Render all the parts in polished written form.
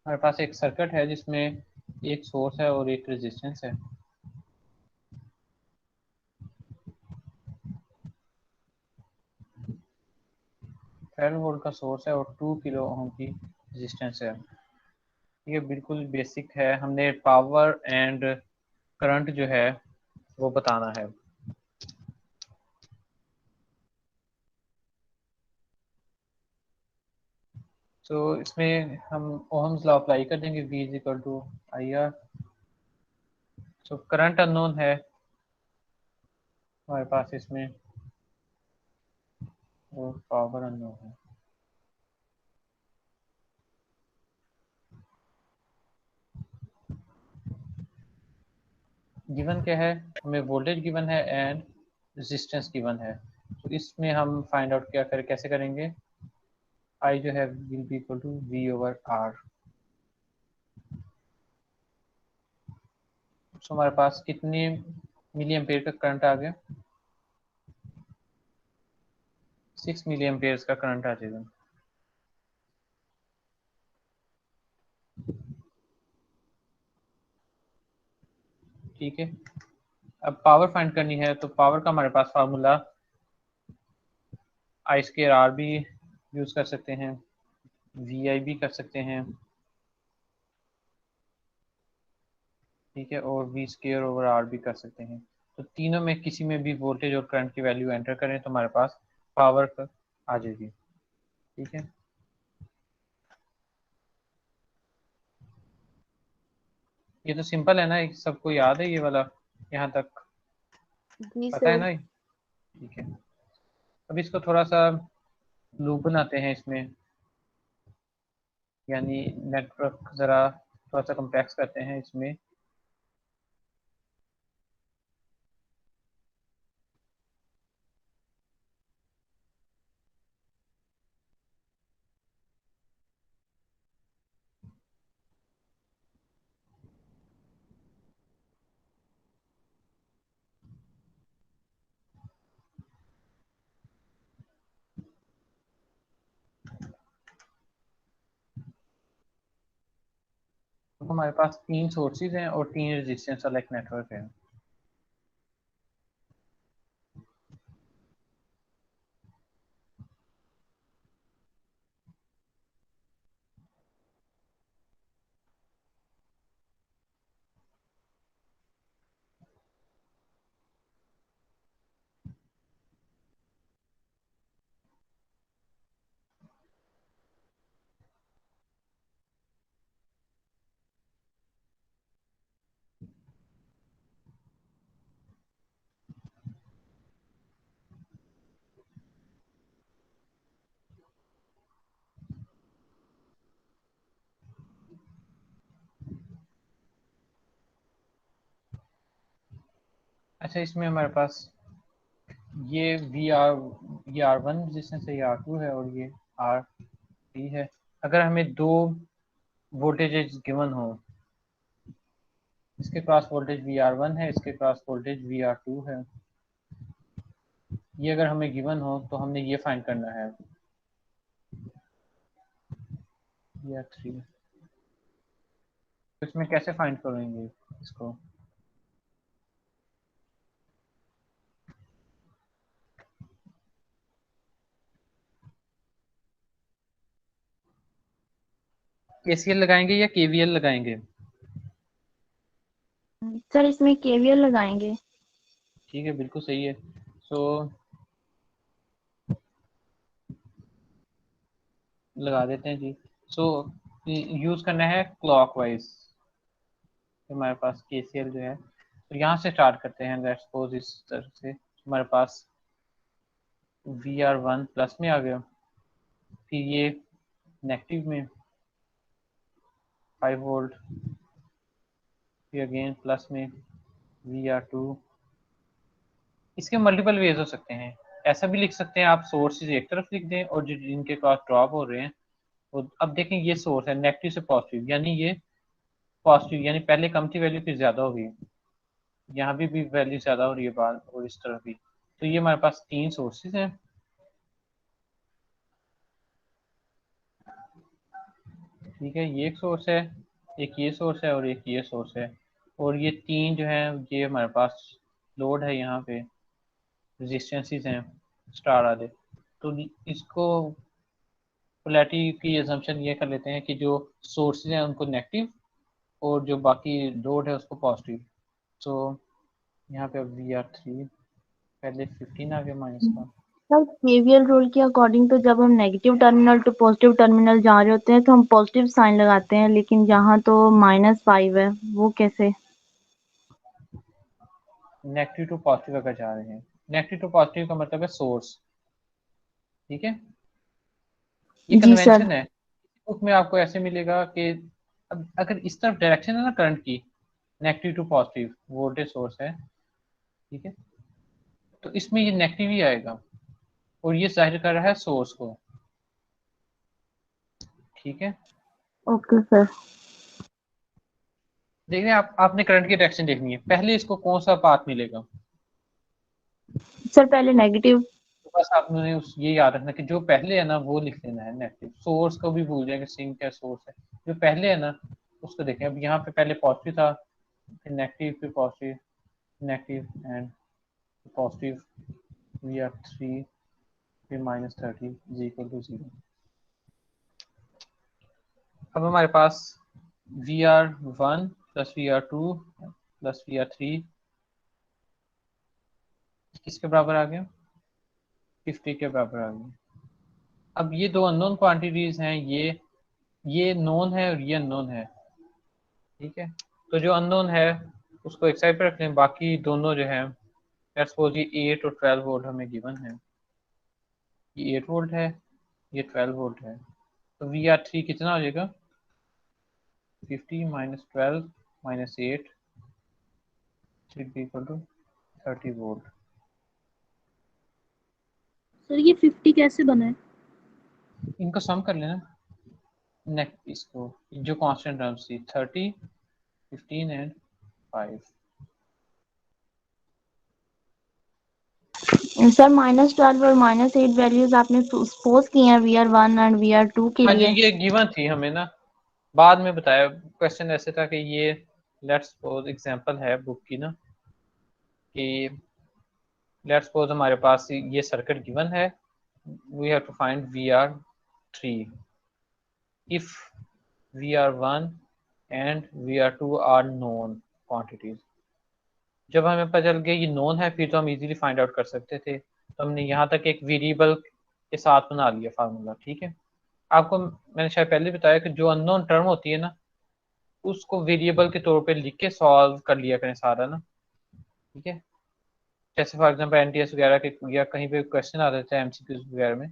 हमारे पास एक सर्किट है जिसमें एक सोर्स है और एक रेजिस्टेंस है। 12 वोल्ट का सोर्स है और 2 किलो ओम की रेजिस्टेंस है। ये बिल्कुल बेसिक है, हमने पावर एंड करंट जो है वो बताना है। तो इसमें हम ओहम्स लॉ अप्लाई कर देंगे, V is equal to I R. तो करंट अननोन है हमारे पास इसमें और पावर अननोन है। गिवन क्या है, हमें वोल्टेज गिवन है एंड रेजिस्टेंस गिवन है। तो इसमें हम फाइंड आउट क्या करें, कैसे करेंगे। आई जो है will be equal to V over R. तो हमारे पास कितने मिली एम्पेयर का करंट आ गया, 6 मिली एम्पेयर का करंट आ जाएगा। ठीक है, अब पावर फाइंड करनी है तो पावर का हमारे पास फार्मूला आई स्क्र आर भी यूज कर सकते हैं, वी आई भी कर सकते हैं, ठीक है, और वी स्क्र ओवर आर भी कर सकते हैं। तो तीनों में किसी में भी वोल्टेज और करंट की वैल्यू एंटर करें तो हमारे पास पावर आ जाएगी। ठीक है, ये तो सिंपल है ना, सबको याद है ये वाला यहाँ तक, जी पता है सर। ना। ठीक है, अब इसको थोड़ा सा लूप बनाते हैं इसमें, यानी नेटवर्क ज़रा थोड़ा सा कम्प्लेक्स करते हैं इसमें। तो हमारे पास 3 सोर्सेज हैं और 3 रेजिस्टेंस वाला एक नेटवर्क है। अच्छा, इसमें हमारे पास ये ये R1 रेजिस्टेंस है, ये R2 है और ये R3 है। अगर हमें दो वोल्टेजेस गिवन हो, इसके क्रॉस वोल्टेज VR1 है, इसके क्रॉस वोल्टेज VR2 है, ये अगर हमें गिवन हो तो हमने ये फाइंड करना है VR3। तो इसमें कैसे फाइंड करेंगे इसको। KCL लगाएंगे या KVL लगाएंगे। सर इसमें केवीएल लगाएंगे। ठीक है, बिल्कुल सही है। सो लगा देते हैं जी। सो यूज करना है क्लॉकवाइज। हमारे पास KCL जो है, तो यहाँ से स्टार्ट करते हैं। लेट्स सपोज इस तरह से हमारे पास VR1 प्लस में आ गया, फिर ये नेगेटिव में 5 वोल्ट, फिर अगेन प्लस में VR2। इसके मल्टीपल वेज हो सकते हैं, ऐसा भी लिख सकते हैं आप, सोर्सेज एक तरफ लिख दें और जो जिनके पास ड्रॉप हो रहे हैं वो, अब देखें ये सोर्स है नेगेटिव से पॉजिटिव, यानी ये पॉजिटिव, यानी पहले कम थी वैल्यू फिर ज़्यादा हो गई, यहाँ भी वैल्यू ज़्यादा हो रही है बार, और इस तरफ भी। तो ये हमारे पास 3 सोर्सेज हैं। ठीक है, ये एक सोर्स है, एक ये सोर्स है और एक ये सोर्स है, और ये तीन जो है ये हमारे पास लोड है, यहाँ पे रेजिस्टेंसेस हैं स्टार वाले। तो इसको पोलैरिटी की असम्पशन ये कर लेते हैं कि जो सोर्सेज हैं उनको नेगेटिव और जो बाकी लोड है उसको पॉजिटिव। तो यहाँ पे अब VR3 पहले 15 आ गया माइनस का। सर केवीएल रूल के अकॉर्डिंग तो जब हम negative terminal to positive terminal जा रहे होते हैं तो हम पॉजिटिव साइन लगाते हैं, लेकिन यहाँ तो -5 है, वो कैसे? नेगेटिव टू पॉजिटिव अगर जा रहे हैं, नेगेटिव टू पॉजिटिव का मतलब है सोर्स। ठीक है, ये जी सर। कन्वेंशन है। बुक में आपको ऐसे मिलेगा कि अब अगर इस तरफ डायरेक्शन है ना करंट की, negative to positive voltage source है, ठीक है, तो इसमें ये नेगेटिव ही आएगा और ये जाहिर कर रहा है सोर्स को। ठीक है, ओके सर। देख रहे हैं आप, आपने करंट की डायरेक्शन देखनी है, पहले इसको कौन सा पाथ मिलेगा। सर पहले नेगेटिव। तो बस आपने उस ये याद रखना कि जो पहले है ना वो लिख लेना है नेगेटिव, सोर्स को भी भूल जाएंगे, सिंक है सोर्स है, जो पहले है ना उसको देखें। अब यहाँ पे पहले पॉजिटिव था, फिर नेगेटिव, फिर positive, negative and positive, VR3 फिर -30 इज इक्वल टू 0। अब हमारे पास VR1 plus VR2 plus VR3 किसके बराबर आ गया, 50 के बराबर आ गया। अब ये दो अननोन क्वांटिटीज हैं, ये नोन है और ये अननोन है। ठीक है, तो जो अननोन है उसको एक साइड पर रख लें, बाकी दोनों जो है लेट्स सपोज ये 8 और 12 वोल्ट हमें गिवन है, ये 8 वोल्ट है, ये 12 वोल्ट है, तो VR3 कितना हो जाएगा, 50 minus 12 minus 8 should be equal to 30 volt. Sir ये 50 कैसे बना है? इनको सम कर लेना, नेक्स्ट इसको जो कांस्टेंट टर्म्स थी 30, 15 एंड 5। सर -12 और -8 वैल्यूज आपने सपोज की हैं VR1 एंड VR2 के हाँ जी, लिए। ये गिवन थी हमें ना, बाद में बताया, क्वेश्चन ऐसे था कि ये लेट्स सपोज एग्जांपल है बुक की ना, कि लेट्स सपोज हमारे पास ये सर्किट गिवन है, we have to find VR3 if VR1 and VR2 are known quantities. जब हमें पता चल गया ये नोन है फिर तो हम इजीली फाइंड आउट कर सकते थे, तो हमने यहाँ तक एक वेरिएबल के साथ बना लिया फार्मूला। ठीक है, आपको मैंने शायद पहले बताया कि जो अननोन टर्म होती है ना उसको वेरिएबल के तौर पे लिख के सॉल्व कर लिया करें सारा ना। ठीक है, जैसे फॉर एग्जांपल NTS वगैरह के या कहीं पे क्वेश्चन आ जाता है MCQs वगैरह में,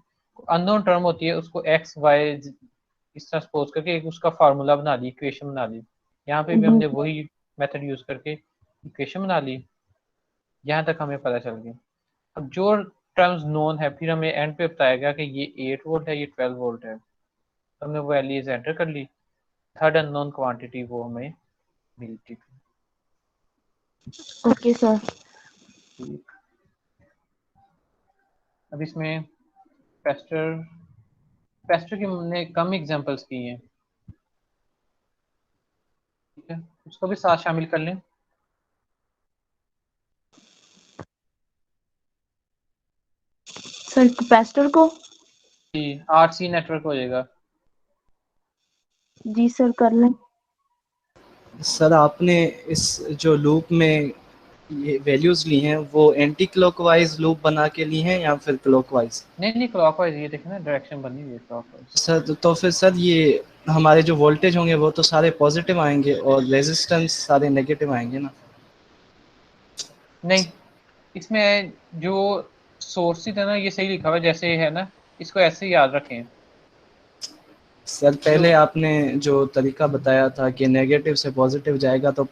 अननोन टर्म होती है उसको एक्स वाई इस तरह सपोज करके एक उसका फार्मूला बना ली, इक्वेशन बना ली। यहाँ पे भी जी हमने वही मेथड यूज करके इक्वेशन बना ली, यहाँ तक हमें पता चल गया। अब जो टर्म्स नोन है फिर हमें एंड पे बताया गया कि ये 8 वोल्ट है, ये 12 वोल्ट है, तो हमने वो वैल्यूज एंटर कर ली, थर्ड अननोन क्वांटिटी वो हमें मिलती थी। Okay sir. ठीक, अब इसमें कैपेसिटर, कैपेसिटर की हमने कम एग्जांपल्स की हैं, ठीक है, उसको भी साथ शामिल कर लें। सर कैपेसिटर को। जी, RC नेटवर्क हो जाएगा। जी सर कर लें। सर आपने इस जो लूप में ये वैल्यूज ली हैं वो एंटी क्लॉकवाइज लूप बना के ली हैं या फिर क्लॉकवाइज? नहीं नहीं, क्लॉकवाइज, ये देखें ना डायरेक्शन बनी हुई है क्लॉकवाइज। सर तो फिर सर ये हमारे जो वोल्टेज होंगे वो तो सारे पॉजिटिव आएंगे और रेजिस्टेंस सारे नेगेटिव आएंगे ना? नहीं, इसमें जो सोर्सेज है ना ये सही लिखा हुआ है जैसे है ना, इसको ऐसे ही याद रखें। सर जो पहले आपने जो तरीका बताया था कि नेगेटिव से पॉजिटिव जाएगा तो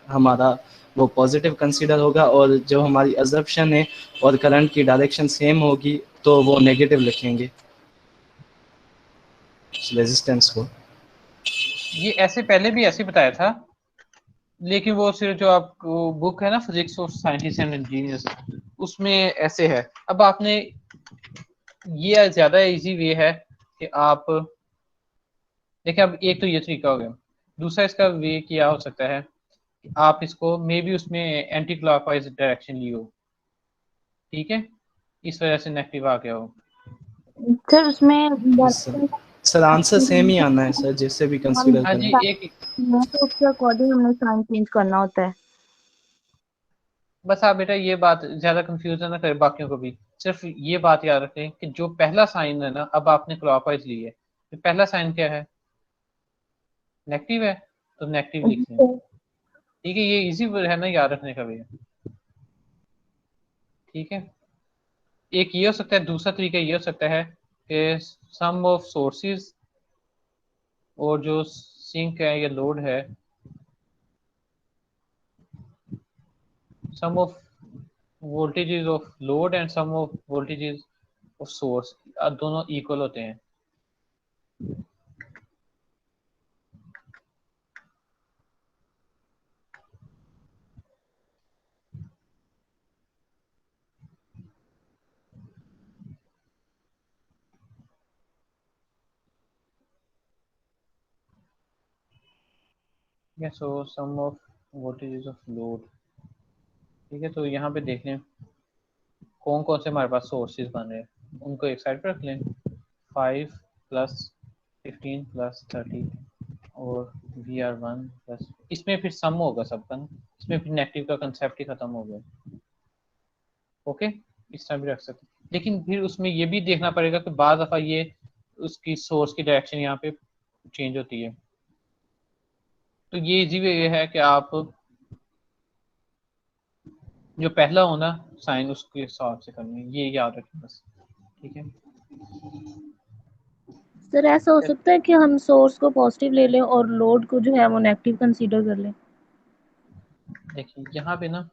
हमारा वो पॉजिटिव कंसीडर होगा, और जो हमारी अजम्पशन है और करंट की डायरेक्शन सेम होगी तो वो नेगेटिव लिखेंगे रेजिस्टेंस को। ये ऐसे पहले भी ऐसे बताया था, लेकिन वो सिर्फ जो आपको बुक है ना physics of scientist and engineers उसमें ऐसे है। अब आपने ये ज्यादा इजी वे है कि आप देखिए अब एक तो ये तरीका हो गया, दूसरा इसका वे क्या हो सकता है कि आप इसको मे बी उसमें एंटी क्लॉकवाइज डायरेक्शन ली हो, ठीक है, इस वजह से नेगेटिव आ गया हो। सर उसमें सर सर आंसर सेम ही आना है सर, जैसे भी हम कंसीडर हाँ करें। जी, एक तो उसके अकॉर्डिंग हमने साइन चेंज करना होता है। बस आप बेटा ये बात ज्यादा कंफ्यूजन ना करें बाकियों को भी, सिर्फ ये बात याद रखें कि जो पहला साइन है ना, अब आपने क्लॉकवाइज ली है, तो पहला साइन क्या है, नेगेटिव है, तो नेगेटिव लिख लें, ठीक है, ये इजी है ना याद रखने का भी, ठीक है। एक ये हो सकता है, दूसरा तरीका ये हो सकता है कि सम ऑफ सोर्सेज और जो सिंक है या लोड है, सम of voltages of load and sum of voltages of source दोनों इक्वल होते हैं। या सो सम ऑफ voltages of load, ठीक है, तो यहाँ पे देख लें कौन कौन से हमारे पास सोर्सेज बन रहे हैं, उनको एक साइड पर रख लें, 5 + 15 + 30 और VR1 प्लस, इसमें फिर सम होगा सबका ना, इसमें फिर नेगेटिव का कंसेप्ट ही खत्म हो गया। ओके, इस तरह भी रख सकते हैं, लेकिन फिर उसमें ये भी देखना पड़ेगा कि बाद दफ़ा ये उसकी सोर्स की डायरेक्शन यहाँ पे चेंज होती है, तो ये इजी वे ये है कि आप जो पहला होना साइन उसके हिसाब से करनी है, ये याद रखें बस, ठीक है। सर ऐसा हो सकता है कि हम सोर्स को पॉजिटिव ले लें और लोड को जो है वो नेगेटिव कंसीडर कर लें। देखिए यहाँ पे ना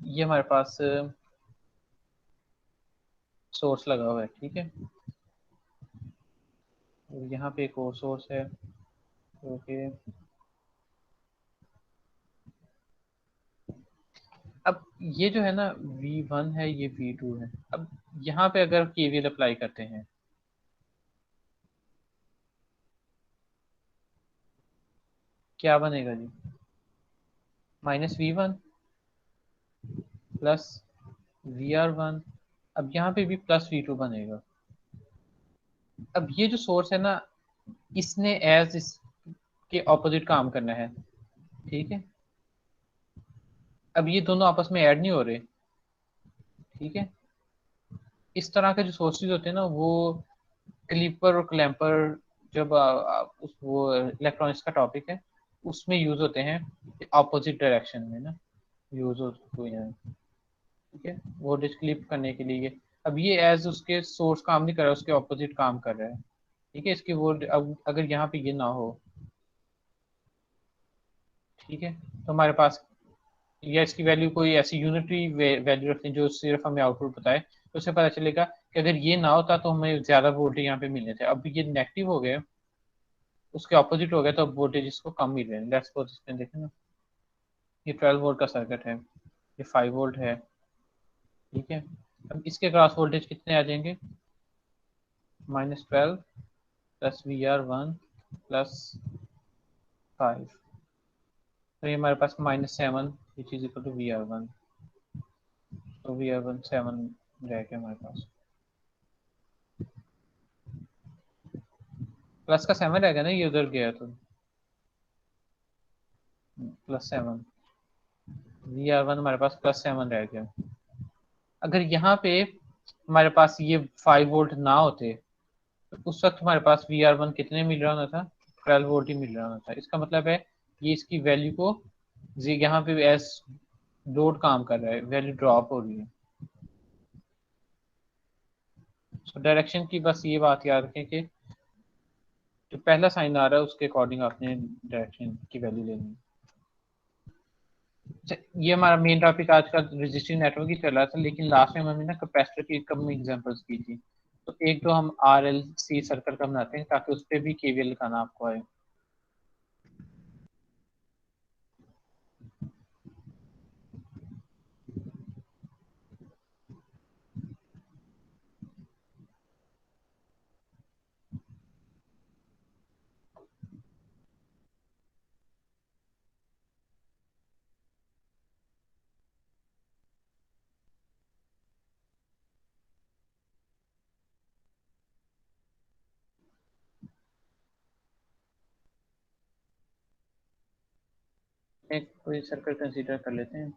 ये हमारे पास सोर्स लगा हुआ है, ठीक है, और यहाँ पे एक और सोर्स है, ओके। अब ये जो है ना V1 है, ये V2 है, अब यहाँ पे अगर KVL अप्लाई करते हैं, क्या बनेगा जी, -V1 प्लस VR1, अब यहाँ पे भी +V2 बनेगा। अब ये जो सोर्स है ना, इसने एज इसके ऑपोजिट काम करना है, ठीक है, अब ये दोनों आपस में ऐड नहीं हो रहे, ठीक है। इस तरह के जो सोर्सेज होते हैं ना, वो क्लिपर और क्लैंपर, जब उस वो इलेक्ट्रॉनिक्स का टॉपिक है उसमें यूज होते हैं, ऑपोजिट डायरेक्शन में ना यूज होते हैं, ठीक है, वोल्टेज क्लिप करने के लिए। अब ये एज उसके सोर्स काम नहीं कर रहा है, उसके ऑपोजिट काम कर रहा है, ठीक है, इसकी वो अब अगर यहाँ पे ये ना हो, ठीक है, तो हमारे पास या इसकी वैल्यू कोई ऐसी यूनिटरी वैल्यू रखते हैं जो सिर्फ हमें आउटपुट बताए, तो उससे पता चलेगा कि अगर ये ना होता तो हमें ज्यादा वोल्टेज यहाँ पे मिलने थे, अब ये नेगेटिव हो गए, उसके ऑपोजिट हो गया, तो अब वोल्टेज इसको कम मिल रहे हैं। लेट्स सपोज इसमें देखें ना, ये 12 वोल्ट का सर्किट है, ये 5 वोल्ट है, ठीक है, अब इसके क्रॉस वोल्टेज कितने आ जाएंगे, -12 + VR1 + 5, तो ये हमारे पास -7 which is equal to VR1, तो VR1 7 रह गया हमारे पास, प्लस का 7 रह गया ना, ये उधर गया तो +7, VR1 हमारे पास +7 रह गया। अगर यहाँ पे हमारे पास ये 5 वोल्ट ना होते, तो उस वक्त हमारे पास VR1 कितने मिल रहा होना था, 12 वोल्ट ही मिल रहा होना था, इसका मतलब है ये इसकी वैल्यू को यहाँ पे एस लोड काम कर रहा है, वैल्यू ड्रॉप हो रही है। तो डायरेक्शन की बस ये बात याद रखें कि जो पहला साइन आ रहा है उसके अकॉर्डिंग आपने डायरेक्शन की वैल्यू लेनी है। अच्छा, ये हमारा मेन टॉपिक आज का रजिस्ट्रिंग नेटवर्क ही चल रहा था, लेकिन लास्ट में हमने ना कैपेसिटर की कम एग्जांपल्स की थी, तो एक तो हम RLC सर्कल का बनाते हैं ताकि उस पर भी KVL लिखाना आपको आए। एक कोई सर्कल कंसीडर कर लेते हैं।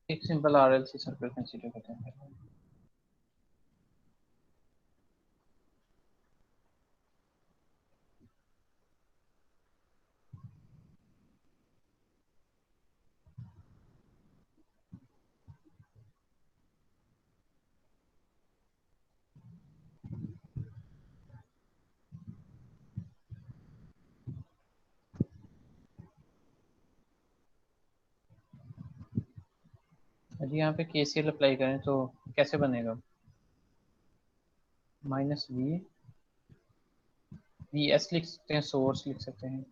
एक सिंपल RLC सर्कल कंसीडर करते हैं। यदि यहाँ पे KCL अप्लाई करें तो कैसे बनेगा? माइनस वी एस लिख सकते हैं, सोर्स लिख सकते हैं।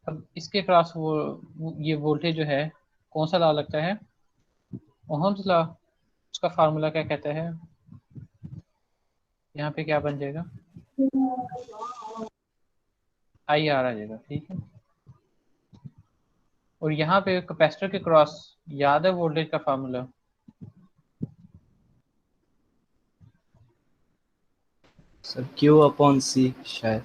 अब इसके क्रॉस वो ये वोल्टेज जो है कौन सा लॉ लगता है? Ohm's law. उसका फार्मूला क्या कहता है? यहाँ पे क्या बन जाएगा? IR आ जाएगा, ठीक है। और यहाँ पे कैपेसिटर के क्रॉस याद है वोल्टेज का फार्मूला? सर Q/C शायद।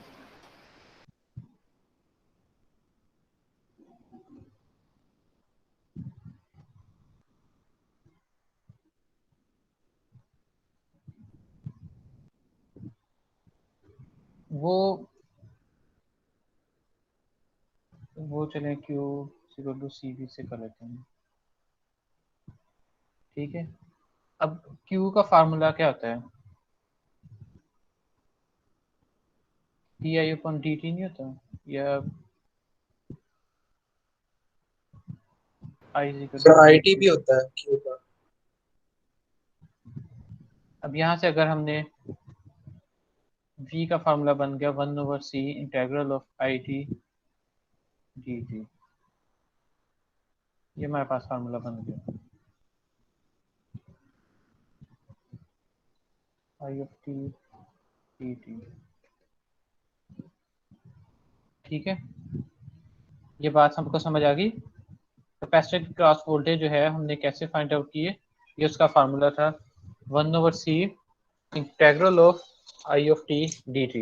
वो चले Q = CV से कर लेते हैं, ठीक है। अब Q का फार्मूला क्या होता है? DI/dt नहीं होता या I सर IT भी होता है Q का। अब यहाँ से अगर हमने V का फार्मूला बन गया 1/c integral of IT dt, ये हमारे पास फार्मूला बन गया। I of t dt, ठीक है। ये बात हमको समझ आ गई। कैपेसिटर की क्रॉस वोल्टेज जो है हमने कैसे फाइंड आउट किए? ये उसका फार्मूला था 1/c integral of I of t dt,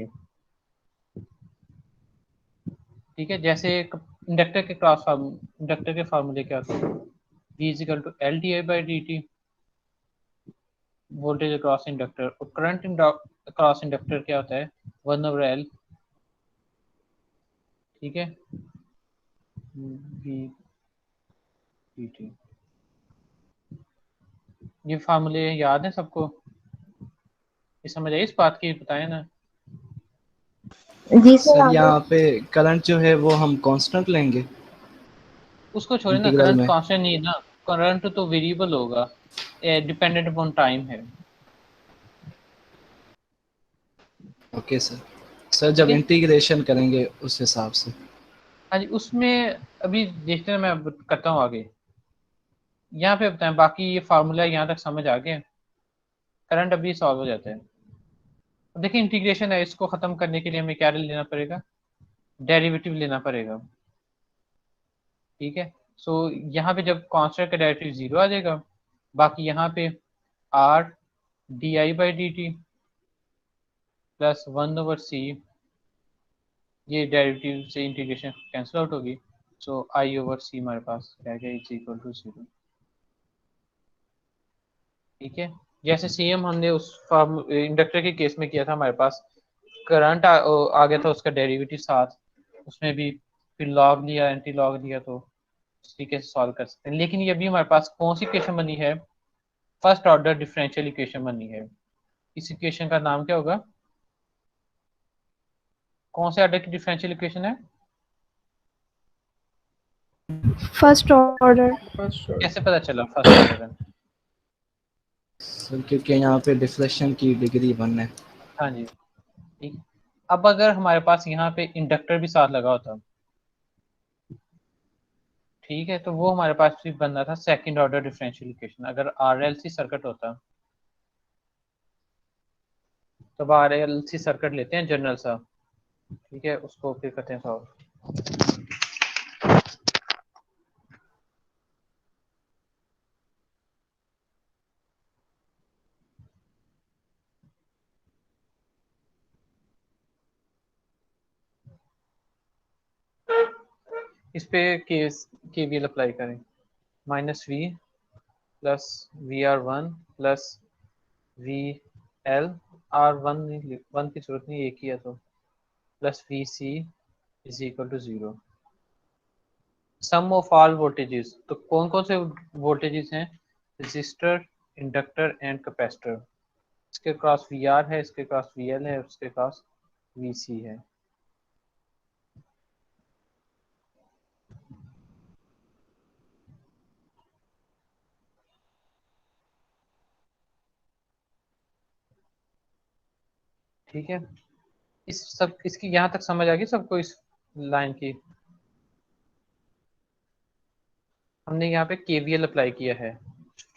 ठीक है। जैसे इंडक्टर के इंडक्टर के फार्मूले क्या होते हैं? V = L/di/dt, voltage across inductor. और करंट अक्रॉस इंडक्टर क्या होता है? 1/L, ठीक है, V dt। ये फार्मूले याद है सबको? ये समझ आई इस बात की? बताए ना। जी सर सर आगे। यहाँ पे करंट जो है वो हम कांस्टेंट लेंगे उसको छोड़े ना, इंटीग्रल करंट में। कांस्टेंट नहीं है ना, करंट तो वेरिएबल होगा, डिपेंडेंट अपॉन टाइम है। Okay sir. सर ठीक जब है, इंटीग्रेशन करेंगे उस हिसाब से। हाँ जी। उसमें अभी देखते हैं, मैं अब करता हूँ आगे। यहाँ पे बताएं, बाकी ये फार्मूला यहाँ तक समझ आ गया। करंट अभी सॉल्व हो जाता है। अब देखिए इंटीग्रेशन है, इसको खत्म करने के लिए हमें क्या लेना पड़ेगा? डेरिवेटिव लेना पड़ेगा, ठीक है। सो यहाँ पे जब कांस्टेंट का डेरिवेटिव 0 आ जाएगा, बाकी यहाँ पे R di/dt प्लस 1/c, ये डेरिवेटिव से इंटीग्रेशन कैंसिल आउट होगी। सो I/c हमारे पास रह गया = 0, ठीक है। जैसे सेम हमने उस इंडक्टर के केस में किया था, हमारे पास करंट आ गया था, उसका डेरिवेटिव साथ, उसमें भी फिर लॉग लिया, एंटी लॉग लिया, तो इस तरीके से सॉल्व कर सकते हैं। लेकिन ये भी हमारे पास कौन सी इक्वेशन बनी है? फर्स्ट ऑर्डर डिफरेंशियल इक्वेशन बनी है। इस इक्वेशन का नाम क्या होगा? कौन से ऑर्डर की डिफरेंशियल इक्वेशन है? First order. कैसे पता चला फर्स्ट ऑर्डर है? सर क्योंकि यहाँ पे डिफ्लेक्शन की डिग्री 1 है। हाँ जी, ठीक। अब अगर हमारे पास यहाँ पे इंडक्टर भी साथ लगा होता, ठीक है, तो वो हमारे पास भी बनना था सेकंड ऑर्डर डिफरेंशियल इक्वेशन। अगर आरएलसी सर्किट होता, तो आरएलसी सर्किट लेते हैं जनरल सा, ठीक है, उसको फिर करते हैं सॉल्व। इस पे केवीएल अप्लाई करें, minus V plus V R one plus V L, R one one की जरूरत नहीं, एक ही है, तो plus V C is equal to 0। Sum of all voltages, तो कौन कौन से वोल्टेजेस हैं? Resistor, inductor and capacitor. इसके क्रॉस वी आर है, इसके क्रॉस वी एल है, उसके क्रॉस वी सी है। ठीक है, इस सब इसकी यहाँ तक समझ आ गई सबको इस लाइन की? हमने यहाँ पे केवीएल अप्लाई किया है,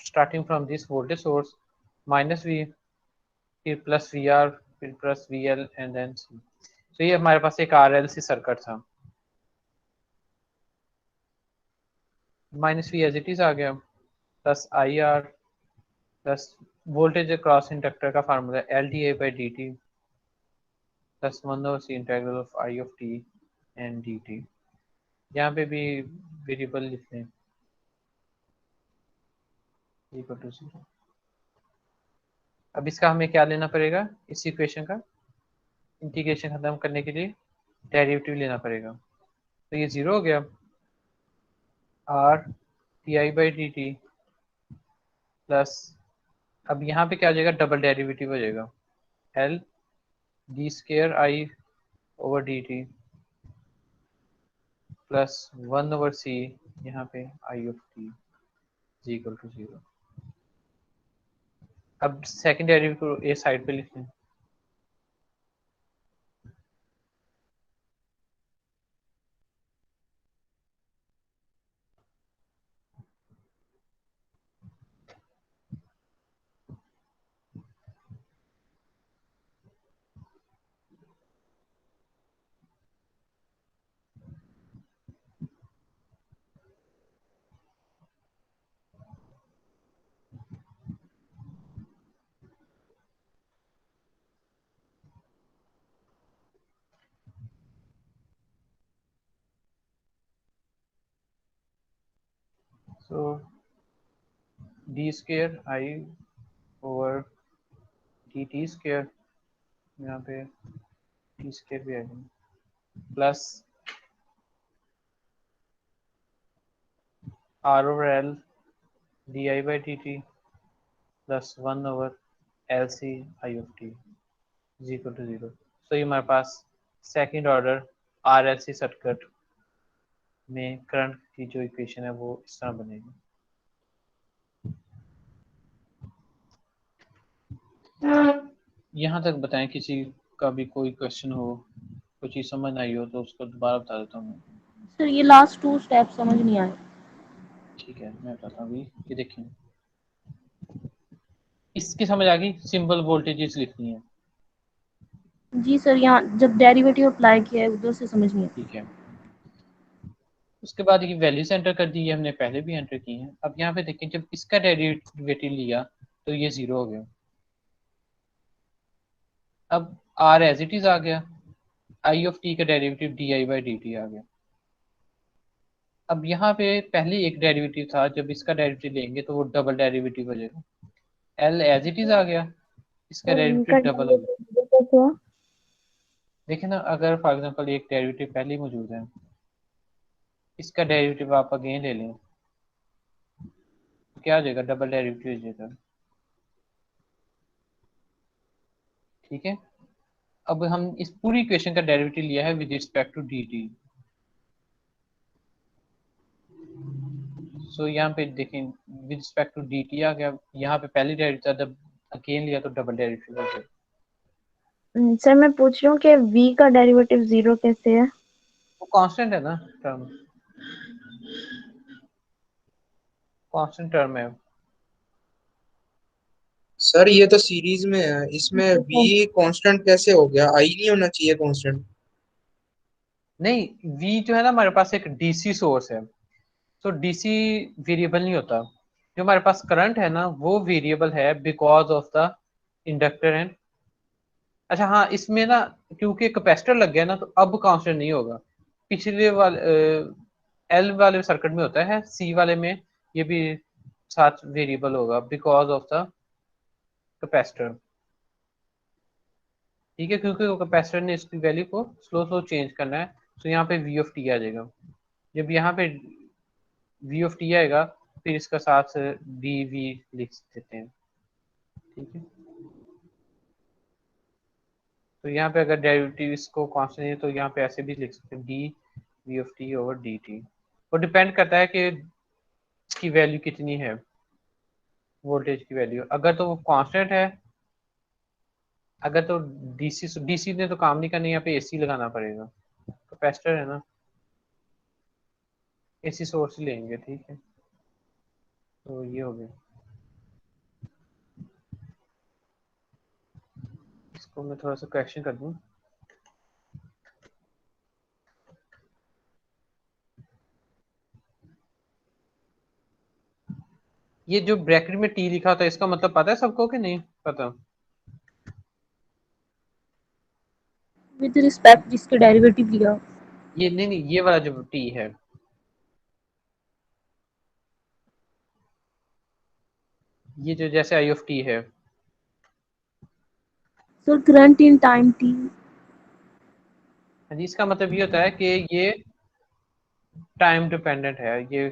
starting from this voltage source minus V, फिर प्लस वी आर, फिर plus V L and then C. तो ये हमारे पास एक आर एल सी सर्किट था, minus V as it is आ गया, plus I R plus voltage cross inductor का formula L D A by D T plus one over C integral of I of T and D T. यहाँ पे भी variable लिख लें equal to 0। अब इसका हमें क्या लेना पड़ेगा? इस इक्वेशन का इंटीग्रेशन खत्म करने के लिए डेरिवेटिव लेना पड़ेगा। तो ये 0 हो गया, R T I by D T plus, अब यहाँ पे क्या हो जाएगा? डबल डेरिवेटिव हो जाएगा, L D square I over D T plus one over C, यहाँ पे I of T is equal to 0। अब सेकेंड डेरिवेटिव ए साइड पे लिख लें, so D square I over D T square, यहाँ पे टी स्केयर भी आएगा, plus R over L D I by D T plus one over L C I of T is equal to 0। So ये हमारे पास second order R L C circuit में current की जो equation है वो इस तरह बनेगी। यहाँ तक बताएं, किसी का भी कोई क्वेश्चन हो, कोई चीज़ समझ नहीं आई हो तो उसको दोबारा बता देता हूँ मैं। सर ये लास्ट 2 स्टेप समझ नहीं आए। ठीक है, मैं बताता हूँ अभी। ये देखिए, इसकी समझ आ गई, सिंबल वोल्टेजेस लिखनी है। जी सर, यहाँ जब डेरिवेटिव अप्लाई किया है उधर से समझ नहीं आया। ठीक है, उसके बाद ये वैल्यूज एंटर कर दी, ये हमने पहले भी एंटर की हैं। अब यहाँ पे देखें, जब इसका डेरिवेटिव लिया तो ये 0 हो गया। अब आर एज इट इज आ गया, आई ऑफ टी का derivative D I by D T आ गया। अब यहाँ पे पहले एक डेरिवेटिव था, जब इसका डेरिवेटिव लेंगे तो वो डबल डेरिवेटिव हो जाएगा। एल एज इट इज आ गया, इसका डेरिवेटिव डबल हो गया। देखें ना, अगर फॉर एग्जांपल एक डेरिवेटिव पहले ही मौजूद है, इसका डेरिवेटिव आप अगेन ले लें तो क्या हो जाएगा? डबल डेरिवेटिव हो जाएगा। ठीक है, अब हम इस पूरी इक्वेशन का डेरिवेटिव लिया है with respect to D T. So यहाँ पे देखें, with respect to D T आ गया, यहाँ पे पहली डेरिवेटिव था, जब अगेन लिया तो डबल डेरिवेटिव हो गया। सर मैं पूछ रही हूँ कि v का डेरिवेटिव 0 कैसे है? वो कांस्टेंट है ना, टर्म कांस्टेंट टर्म है। सर ये तो सीरीज में है, इसमें v कांस्टेंट कैसे हो गया? आई नहीं होना चाहिए कांस्टेंट। नहीं, v जो है ना हमारे पास एक डीसी सोर्स है, तो डीसी वेरिएबल नहीं होता। जो हमारे पास करंट है ना वो वेरिएबल है because of the inductor and, अच्छा हाँ इसमें ना क्योंकि कैपेसिटर लग गया ना तो अब कांस्टेंट नहीं होगा। पिछले वाले एल वाले सर्किट में होता है, सी वाले में ये भी साथ वेरिएबल होगा बिकॉज ऑफ द कैपेसिटर। ठीक है, क्योंकि वो कैपेसिटर ने इसकी वैल्यू को स्लो स्लो चेंज करना है, तो यहाँ पे वी ऑफ टी आ जाएगा। जब यहाँ पे वी ऑफ टी आएगा फिर इसका साथ डी वी लिख देते हैं। ठीक है, तो यहाँ पे अगर डेरिवेटिव इसको कांस्टेंट है तो यहाँ पे ऐसे भी लिख सकते हैं, D V of T over D T. वो डिपेंड करता है कि इसकी वैल्यू कितनी है, वोल्टेज की वैल्यू। अगर तो वो कांस्टेंट है, अगर तो डीसी ने तो काम नहीं करना, यहाँ पे एसी लगाना पड़ेगा। कैपेसिटर है ना, एसी सोर्स ही लेंगे। ठीक है, तो ये हो गया। इसको मैं थोड़ा सा करेक्शन कर दूं। ये जो ब्रैकेट में टी लिखा था इसका मतलब पता है सबको कि नहीं पता? विद रिस्पेक्ट जिसके डेरिवेटिव लिया हो। ये नहीं, ये वाला जो टी है, ये जो जैसे आई ऑफ टी है, sir current in time t। हाँ जी, इसका मतलब ये होता है कि ये टाइम डिपेंडेंट है, ये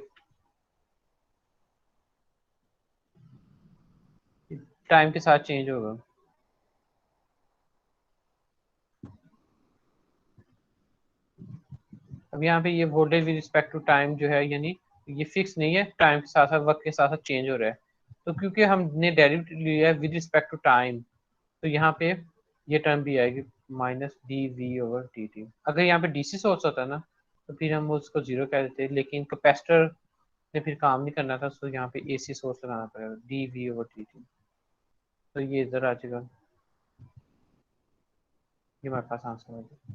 टाइम के साथ चेंज होगा। अब यहाँ पे ये voltage with respect to time जो है, यानी ये फिक्स नहीं है, टाइम के साथ साथ वक्त के साथ साथ चेंज हो रहा है। तो क्योंकि हमने डेरिवेटिव लिया है विद रिस्पेक्ट टू टाइम, तो यहाँ पे ये टर्म भी आएगी minus D V over D T. अगर यहाँ पे डीसी सोर्स होता ना तो फिर हम उसको जीरो कह देते, लेकिन कैपेसिटर ने फिर काम नहीं करना था, तो यहाँ पे एसी सोर्स लगाना पड़ेगा, D V over D T. तो ये इधर आ जाएगा, ये हमारे पास आंसर हो गया।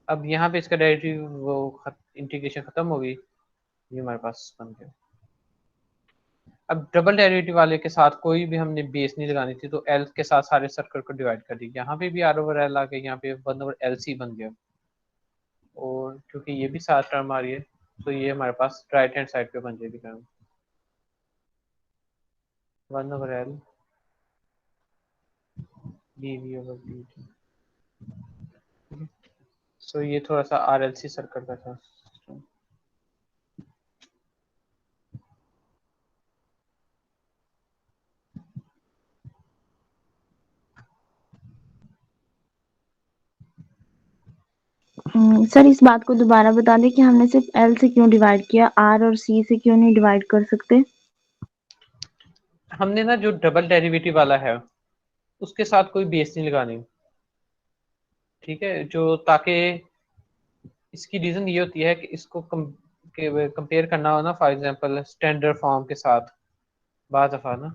अब यहाँ पे इसका डेरिवेटिव वो इंटीग्रेशन खत्म हो गई, ये हमारे पास बन गया। अब डबल डेरिवेटिव वाले के साथ कोई भी हमने बेस नहीं लगानी थी, तो एल के साथ सारे सर्कल को डिवाइड कर दी। यहाँ पे भी आर ओवर एल आ गया, यहाँ पे वन ओवर एल सी बन गया, और क्योंकि ये भी सात टर्म आ रही है तो ये हमारे पास राइट हैंड साइड पे बन जाएगी term one over L D V over D T. So ये थोड़ा सा आर एल सी सर्कल का था। सर इस बात को दोबारा बता दें कि हमने सिर्फ एल से क्यों डिवाइड किया, आर और सी से क्यों नहीं डिवाइड कर सकते? हमने ना जो डबल डेरिवेटिव वाला है उसके साथ कोई बेस नहीं लगानी। ठीक है, जो ताकि इसकी रीजन ये होती है कि इसको कंपेयर करना हो ना, फॉर एग्जांपल स्टैंडर्ड फॉर्म के साथ बात दफा ना,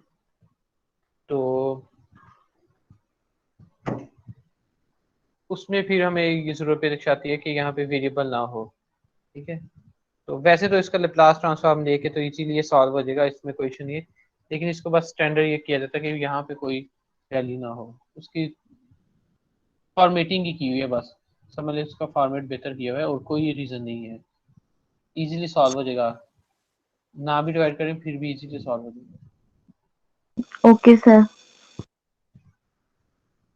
तो उसमें फिर हमें ये जरूरत पेश आती है कि यहाँ पे वेरिएबल ना हो। ठीक है, तो वैसे तो इसका लेप्लास ट्रांसफॉर्म लेके तो इजीली ये सॉल्व हो जाएगा, इसमें कोई इशू नहीं है, लेकिन इसको बस स्टैंडर्ड ये किया जाता है कि यहाँ पे कोई वैल्यू ना हो, उसकी फॉर्मेटिंग ही की हुई है बस। समझ लो इसका फॉर्मेट बेहतर किया हुआ है और कोई रीजन नहीं है, इजीली सॉल्व हो जाएगा, ना भी डिवाइड करें फिर भी इजीली सॉल्व हो जाएगा। Okay sir.